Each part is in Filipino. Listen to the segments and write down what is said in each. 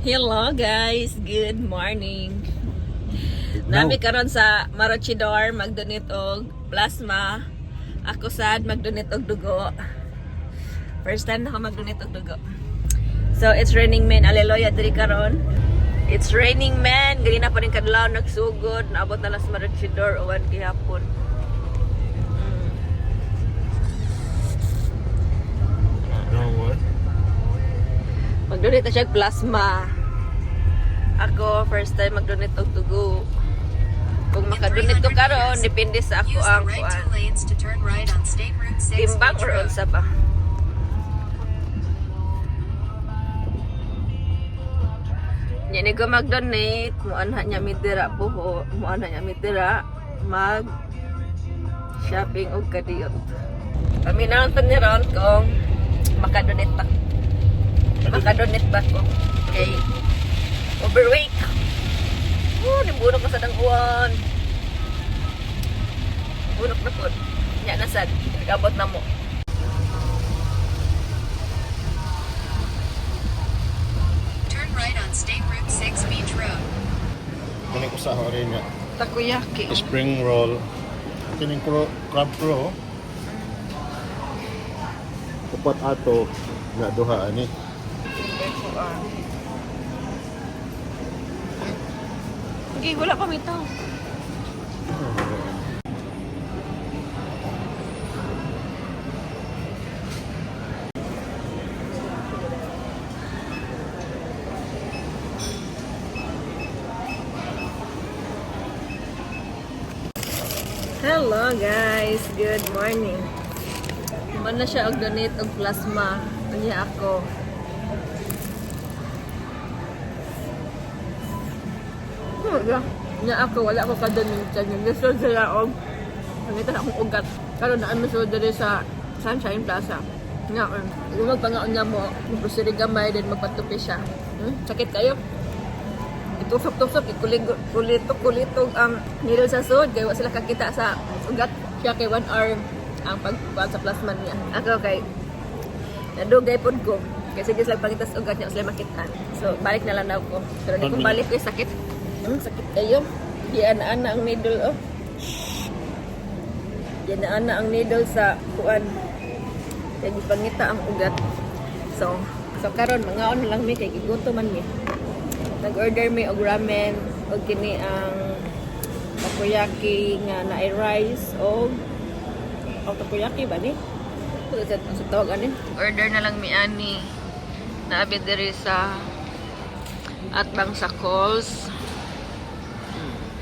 Hello guys, good morning. Now, Nami karon sa Maroochydore magdonate og plasma. Ako sad magdonate og dugo. First time na ako magdonate og dugo. So it's raining men, aleluya diri karon. It's raining men, gali na pa rin kadlaw nagsugod, naabot na lang sa Maroochydore uwan gihapon. what? Magdonate na siya og plasma. Ako first time magdonate og dugo. Kung makadonate ko karon, depende sa ako ang kuan. Timbang or unsa ba? Nya ni ko mag-donate, muanha niya midira buho, muanha niya midira mag shopping og kadiyot. Paminaw ta ni ron kung makadonate ba. Makadonate ba ko? Okay. Overweight. Nibunok ko sa dangkuan. Bunok na po. Nya na sad. Nagabot na mo. Turn right on State Route 6 Beach Road. Kunin ko sa rin nga. Takoyaki. Spring roll. Kining crab pro. Upat ato nga duha ani. Okay, wala pa mitaw. Hello guys, good morning. Man na siya og donate og plasma. Unya ako. Nya ako wala ako kadonate sa inyo. Gusto sila og nangita na akong ugat. Karon na ano diri sa Sunshine Plaza. Nga, kung magpangaon niya mo, mag-grocery gamay, then magpatupi siya. Sakit kayo? Itusok-tusok, kulitog ang needle sa sud. Kaya sila kakita sa ugat. Siya kay 1 hour ang pagkuhan sa plasma niya. Ako kay nadugay po ko. Kasi sige sila pangita sa ugat niya, sila makita. So, balik na lang daw ko. Pero di kong balik ko, sakit. Sakit kayo. Diyan-ana ang needle, oh. Diyan-ana ang needle sa kuan. Kaya gipangita ang ugat. So karon mga on lang mi kay gigutom man mi. Nag-order mi og ramen og kini ang takoyaki nga naay rice og takoyaki ba ni? Sa tawag ani. Order na lang mi ani. Naabi diri sa Atbang sa Coles.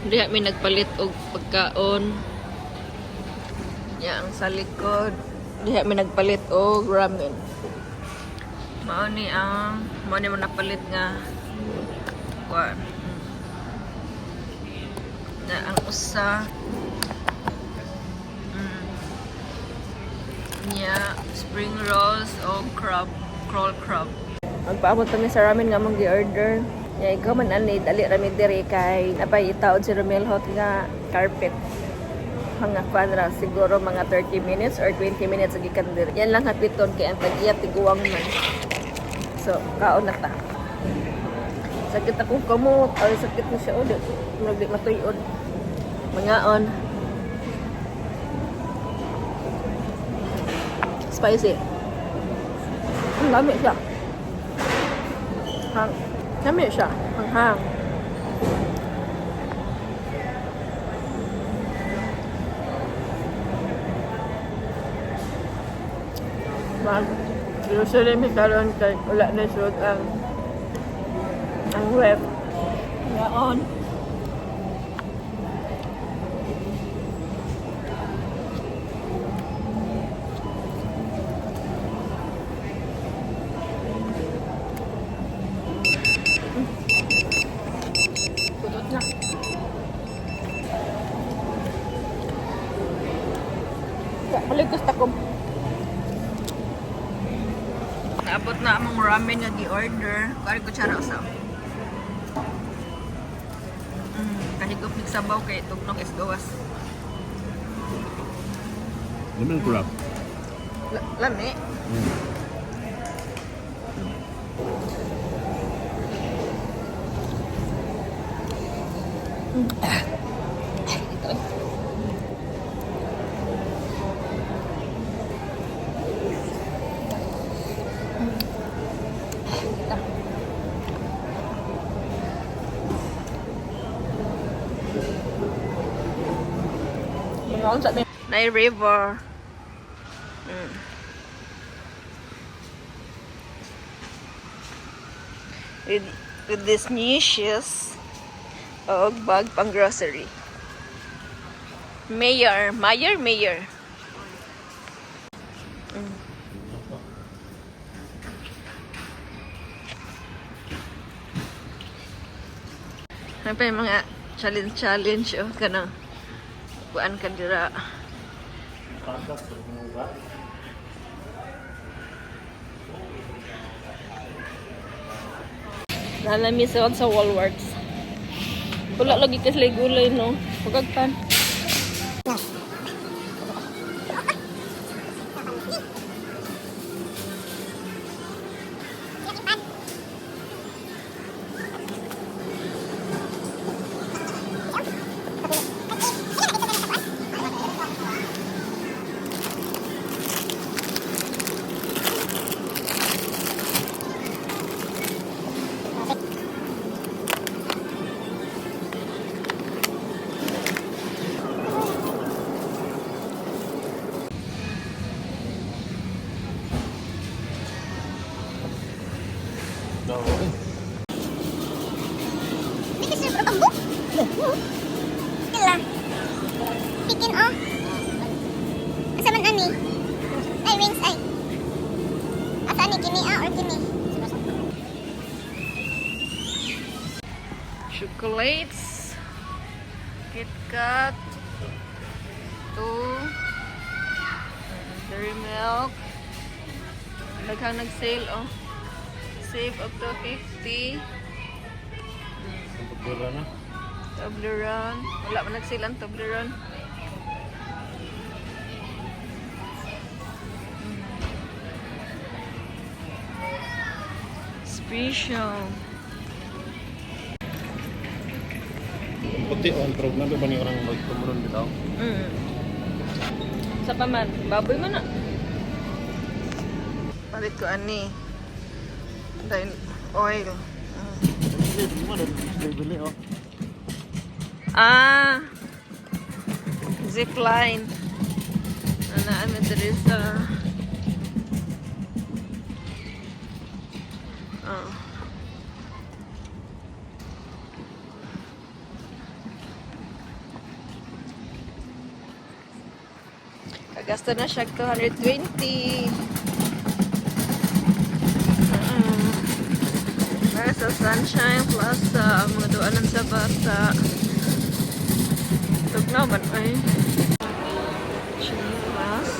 Diha mi nagpalit og pagkaon. Ya ang sa likod. Diha mi nagpalit og ramen. Mao ni mo napalit nga kuan. Na ang usa niya spring rolls o crawl crab. Magpaabot kami sa ramen nga mong gi-order. Ya ikaw man ani dali ra mi diri kay napay itaod si Romel Hot nga carpet. Mga kwadra siguro mga 30 minutes or 20 minutes gikan diri. Yan lang hapiton kay ang tag-iya tiguwang man. So kaon na ta. Sakit akong kamot, ay sakit na siya od. Murag di matuyod. Mangaon. Spicy. Ang dami siya. Dami siya. Hang. Grocery mi karon kay wala na shoot ang web. Ngaon. Pudot na. Balik gusto ko. Naabot na among ramen nga gi-order. Kari ko tsara sa. Kahigop mig sabaw kay tugnog is gawas. Lemon crab. Lami. Ito. Nai River. With these new shoes o bag pang grocery. Mayor. Ano pa yung mga challenge o kanang kuan ka dira. Patas, mga Nalami sa Walworks. Wala lagi kasi gulay no. Pagkagpan. daw. Ini kasi bertambuk. Kila. Bikin oh. Asa man ani? Ay wings ay. Asa ani kini or kini? Chocolates. Kit Kat. Dairy Milk. Daghang nag-sale oh. Save up to 50. Pagdura na. Toblerone. Wala man nag-sale ang Toblerone. Special. Puti on pero nabi ba ni orang magtumuron bitaw? Sa paman, baboy man na. Palit ko ani. Dahil oil. Hindi mo na bili oh. Zipline. Ano diri sa Kagasta na siya 220. Sa Sunshine Plaza, ang mga duanan sa bata. Tugnaw man ay. Chinelas.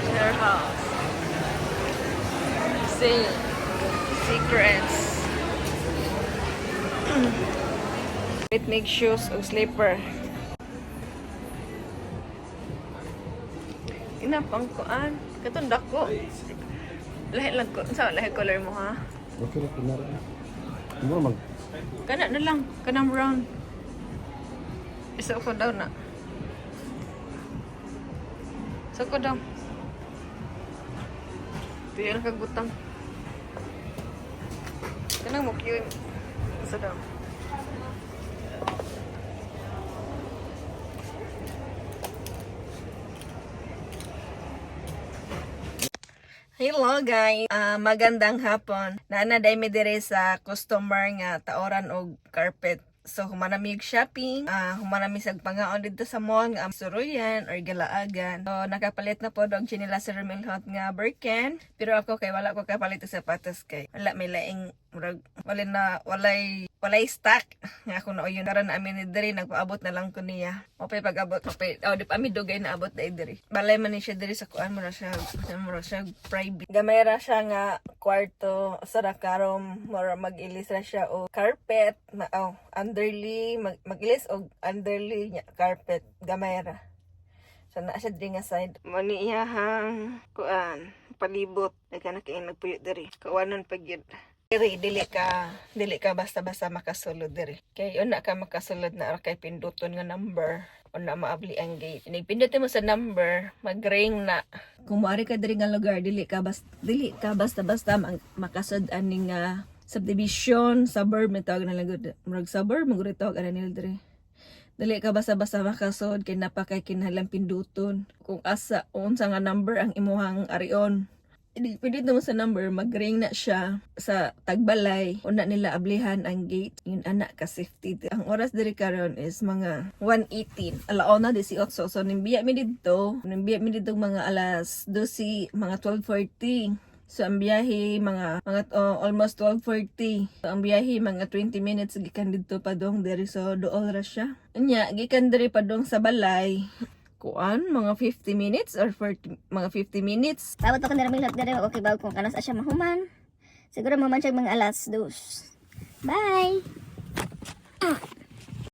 Share house. Secrets. Picnic shoes o slipper. Kinapang kuan. Katundak ko. Lahi lang ko. Saan lahi color mo ha? Okay ra kunara. Mo mag Kana na lang. Kanang brown. Isa ko daw na. Isa ko daw. Tuyal kag butang. Kanang mo cute. Isa daw. Hello guys, magandang hapon. Naana day mi dire sa customer nga taoran og carpet. So humanami og shopping, humanami sa pangaon dito sa mall nga Suruyan or Galaagan. So nakapalit na po og chinelas sa Remilhot nga Birken, pero ako kay wala ko kapalit og sapatos kay wala may laing murag walay stock nga ako na yun karon amin ni diri nagpaabot na lang ko niya. Opay pag-abot opay di pa mi dugay na abot dai diri. Balay man ni siya diri sa kuan mo ra siya private. Gamay ra siya nga kwarto sa karon mura mag-ilis ra siya o carpet underly mag-ilis og underly nya carpet gamay ra. So na siya diri nga side. Mani iyahang kuan palibot ay kana kay nagpuyo diri. Kawanon pag yun. Dili ka basta-basta makasulod diri. Kay una ka makasulod na ara kay pinduton nga number o na maabli ang gate. Pindutin mo sa number, mag-ring na. Kung maari ka diri nga lugar, dili ka basta-basta makasud aning subdivision, suburb mitawag na lang gud. Murag suburb mo gud tawag ana nila diri. Dili ka basta-basta makasud kay napakay kinahanglan pinduton. Kung asa unsa nga number ang imuhang arion. Pwede mo sa number, mag-ring na siya sa tagbalay. Una nila ablihan ang gate. Yun anak ka safety. Ang oras diri karon is mga 1:18. Alauna 18. So nimbiya mi dito mga alas 12, mga 12:40. So ang biyahe mga almost 12:40. So ang biyahe mga 20 minutes gikan dito padong diri, so duol ra siya. Unya gikan diri padong sa balay. Kuan mga 50 minutes or 40, mga 50 minutes. Bawat ako na ramilot dere, okay ba kung kanas asya mahuman. Siguro maman siya mga alas 2. Bye!